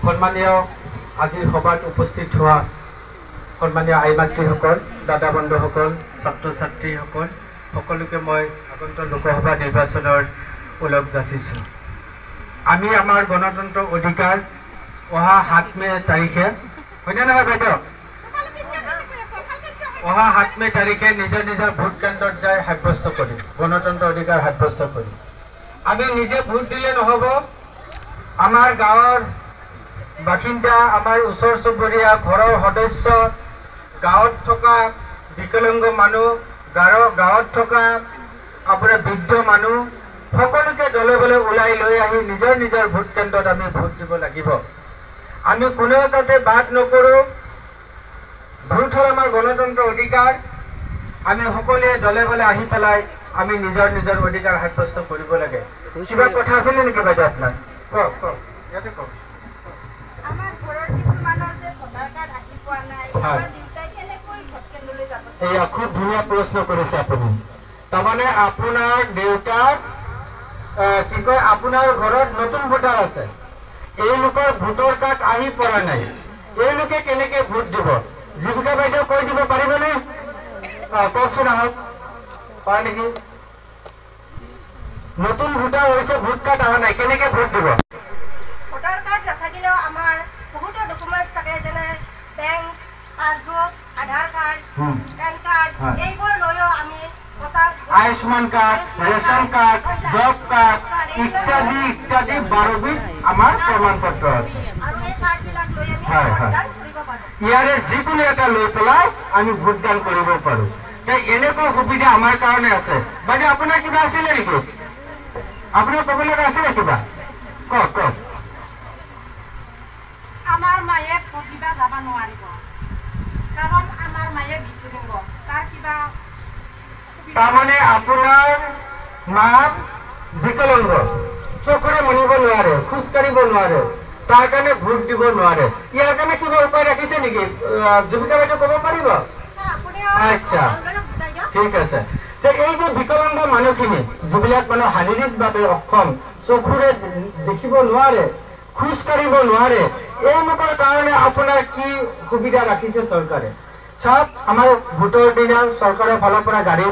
সন্মানীয় আজিৰ সভাত উপস্থিত হোৱা সন্মানীয় আই মাতৃসকল, দাদা বন্ধুসকল, ছাত্ৰ ছাত্ৰীসকল সকলোকে মই আগন্তুক লোকসভা নিৰ্বাচনৰ ওলগ যাচিছোঁ। আমি আমাৰ গণতন্ত্ৰ অধিকাৰ অহা 7 মে তাৰিখে হয়নে নহয় বাইদেউ? অহা 7 মে তাৰিখে নিজৰ নিজৰ ভোট কেন্দ্ৰত যাই সাব্যস্ত কৰিম, গণতন্ত্ৰ অধিকাৰ সাব্যস্ত কৰিম। আমি নিজে ভোট দিলে নহ'ব, আমাৰ গাঁৱৰ বাসিন্দা, আমাৰ ওচৰ চুবুৰীয়া, ঘৰৰ সদস্য, গাঁৱত থকা বিকলাংগ মানুহ, গাঁৱত থকা আপোনাৰ বৃদ্ধ মানুহ সকলোকে দলে বলে ওলাই লৈ আহি নিজৰ নিজৰ ভোট কেন্দ্ৰত আমি ভোট দিব লাগিব। আমি কোনেও তাতে বাদ নকৰোঁ, ভোট হ'ল আমাৰ গণতন্ত্ৰ অধিকাৰ। আমি সকলোৱে দলে বলে আহি পেলাই আমি নিজৰ নিজৰ অধিকাৰ সাব্যস্ত কৰিব লাগে। কিবা কথা আছিলে নেকি বাইদেউ আপোনাৰ? কওক কওক, ইয়াতে কওক। আমাৰ ঘৰৰ কিছুমানৰ যে ভোটাৰ কাৰ্ড আহি পোৱা নাই, আমাৰ দেউতাই কেনেকৈ ভোট কেন্দ্ৰলৈ যাব? এয়া খুব ধুনীয়া প্ৰশ্ন কৰিছে আপুনি। তাৰমানে আপোনাৰ দেউতাক কি কয়, আপোনাৰ ঘৰত নতুন ভোটাৰ আছে, এইলোকৰ ভোটৰ কাৰ্ড আহি পৰা নাই, এইলোকে কেনেকে ভোট দিব? জীৱিকা বাইদেউ কৈ দিব পাৰিবনে? কওকচোন, আহক। পায় নেকি? নতুন ভোটাৰ হৈছে, ভোট কাৰ্ড অহা নাই, কেনেকে ভোট দিব? ভোটাৰ কাৰ্ড নাথাকিলেও আমাৰ বহুতো ডকুমেণ্টছ থাকে, যেনে বেংক পাছবুক, আধাৰ কাৰ্ড, পেন কাৰ্ড, এইবোৰ লৈও আমি Ayushman card, ration card, job card ইত্যাদি ইত্যাদি 12বিধ আমাৰ প্ৰমাণ পত্ৰ আছে। আৰু এই কাৰ্ডবিলাক লৈ আমি হয়, হয়। ভোটদান কৰিব পাৰোঁ। ইয়াৰে যিকোনো এটা লৈ পেলাই আমি ভোটদান কৰিব পাৰো। এনেকুৱা সুবিধা আমাৰ কাৰণে আছে। বাইদেউ, আপোনাৰ কিবা আছিলে নেকি? আপোনাৰ ক'ব লগা আছিলে কিবা? কওক কওক। আমাৰ মায়ে ভোট দিব যাব নোৱাৰিব, কাৰণ আমাৰ মায়ে বিকলাংগ। তাৰ কিবা তাৰমানে আপোনাৰ মা বিকলাংগ, চকুৰে মনিব নোৱাৰে, খোজ কাঢ়িব নোৱাৰে, তাৰ কাৰণে ভোট দিব নোৱাৰে। ইয়াৰ কাৰণে কিবা উপায় ৰাখিছে নেকি? জীৱিকা বাইদেউ ক'ব পাৰিব? আচ্ছা, ঠিক আছে। যে এই যে বিকলাংগ মানুহখিনি, যিবিলাক মানুহ শাৰীৰিকভাৱে অক্ষম, চকুৰে দেখিব নোৱাৰে, খোজ কাঢ়িব নোৱাৰে, এইলোকৰ কাৰণে আপোনাৰ কি সুবিধা ৰাখিছে চৰকাৰে? চাওক, আমাৰ ভোটৰ দিনা চৰকাৰৰ ফালৰ পৰা গাড়ী